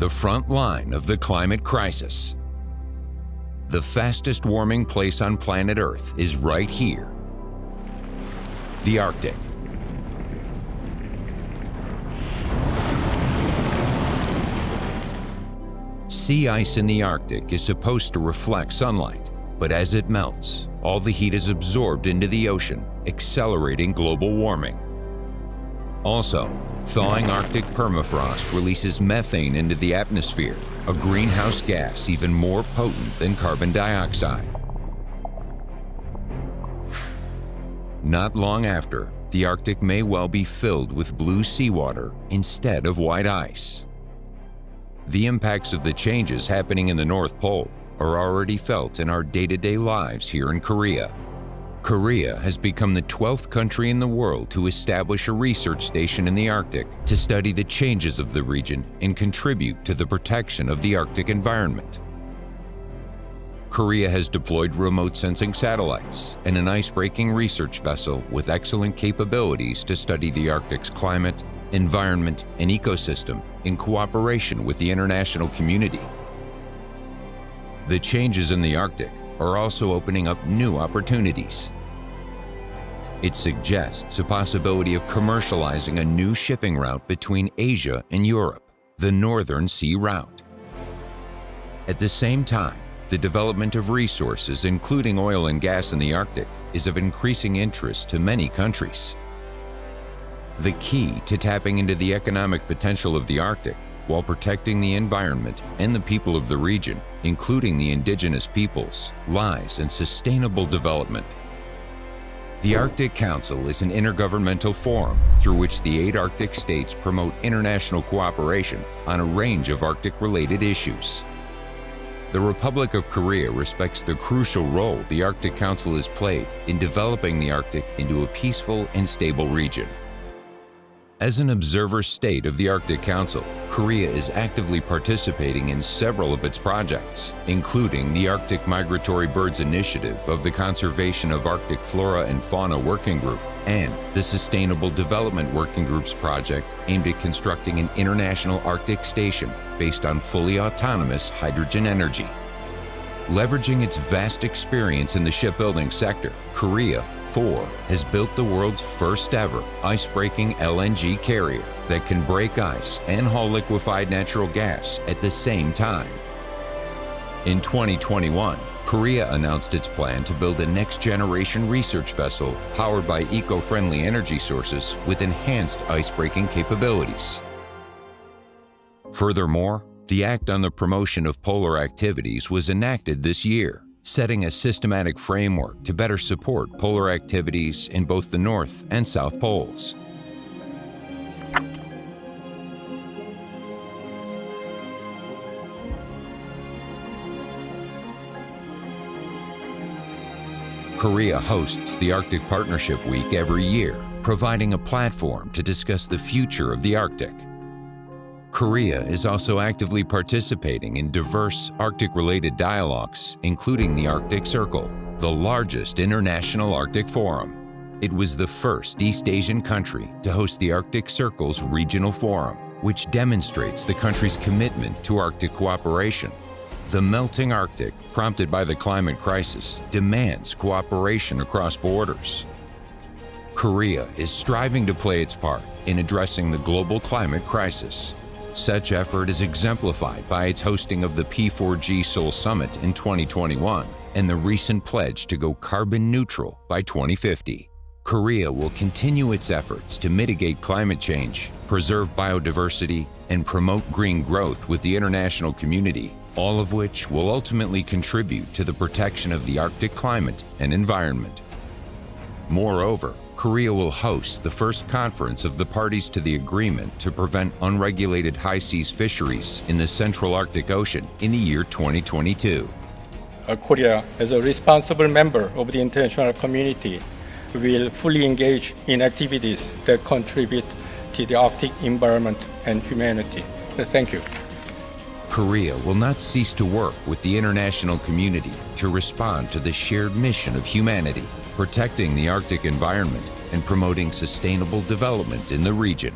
the front line of the climate crisis. The fastest warming place on planet Earth is right here, the Arctic. Sea ice in the Arctic is supposed to reflect sunlight, but as it melts, all the heat is absorbed into the ocean, accelerating global warming. Also, thawing Arctic permafrost releases methane into the atmosphere, a greenhouse gas even more potent than carbon dioxide. Not long after, the Arctic may well be filled with blue seawater instead of white ice. The impacts of the changes happening in the North Pole are already felt in our day-to-day lives here in Korea. Korea has become the 12th country in the world to establish a research station in the Arctic to study the changes of the region and contribute to the protection of the Arctic environment. Korea has deployed remote sensing satellites and an ice-breaking research vessel with excellent capabilities to study the Arctic's climate, environment, and ecosystem in cooperation with the international community. The changes in the Arctic are also opening up new opportunities. It suggests a possibility of commercializing a new shipping route between Asia and Europe, the Northern Sea Route. At the same time, the development of resources, including oil and gas in the Arctic, is of increasing interest to many countries. The key to tapping into the economic potential of the Arctic while protecting the environment and the people of the region, including the indigenous peoples, lies in sustainable development. The Arctic Council is an intergovernmental forum through which the 8 Arctic states promote international cooperation on a range of Arctic-related issues. The Republic of Korea respects the crucial role the Arctic Council has played in developing the Arctic into a peaceful and stable region. As an observer state of the Arctic Council, Korea is actively participating in several of its projects, including the Arctic Migratory Birds Initiative of the Conservation of Arctic Flora and Fauna Working Group and the Sustainable Development Working Group's project aimed at constructing an international Arctic station based on fully autonomous hydrogen energy. Leveraging its vast experience in the shipbuilding sector, Korea has built the world's first ever ice-breaking LNG carrier that can break ice and haul liquefied natural gas at the same time. In 2021, Korea announced its plan to build a next-generation research vessel powered by eco-friendly energy sources with enhanced ice-breaking capabilities. Furthermore, the Act on the Promotion of Polar Activities was enacted this year, setting a systematic framework to better support polar activities in both the North and South Poles. Korea hosts the Arctic Partnership Week every year, providing a platform to discuss the future of the Arctic. Korea is also actively participating in diverse Arctic-related dialogues, including the Arctic Circle, the largest international Arctic forum. It was the first East Asian country to host the Arctic Circle's regional forum, which demonstrates the country's commitment to Arctic cooperation. The melting Arctic, prompted by the climate crisis, demands cooperation across borders. Korea is striving to play its part in addressing the global climate crisis. Such effort is exemplified by its hosting of the P4G Seoul Summit in 2021 and the recent pledge to go carbon neutral by 2050. Korea will continue its efforts to mitigate climate change, preserve biodiversity, and promote green growth with the international community, all of which will ultimately contribute to the protection of the Arctic climate and environment. Moreover, Korea will host the first conference of the parties to the agreement to prevent unregulated high seas fisheries in the Central Arctic Ocean in the year 2022. Korea, as a responsible member of the international community, will fully engage in activities that contribute to the Arctic environment and humanity. Thank you. Korea will not cease to work with the international community to respond to the shared mission of humanity, protecting the Arctic environment and promoting sustainable development in the region.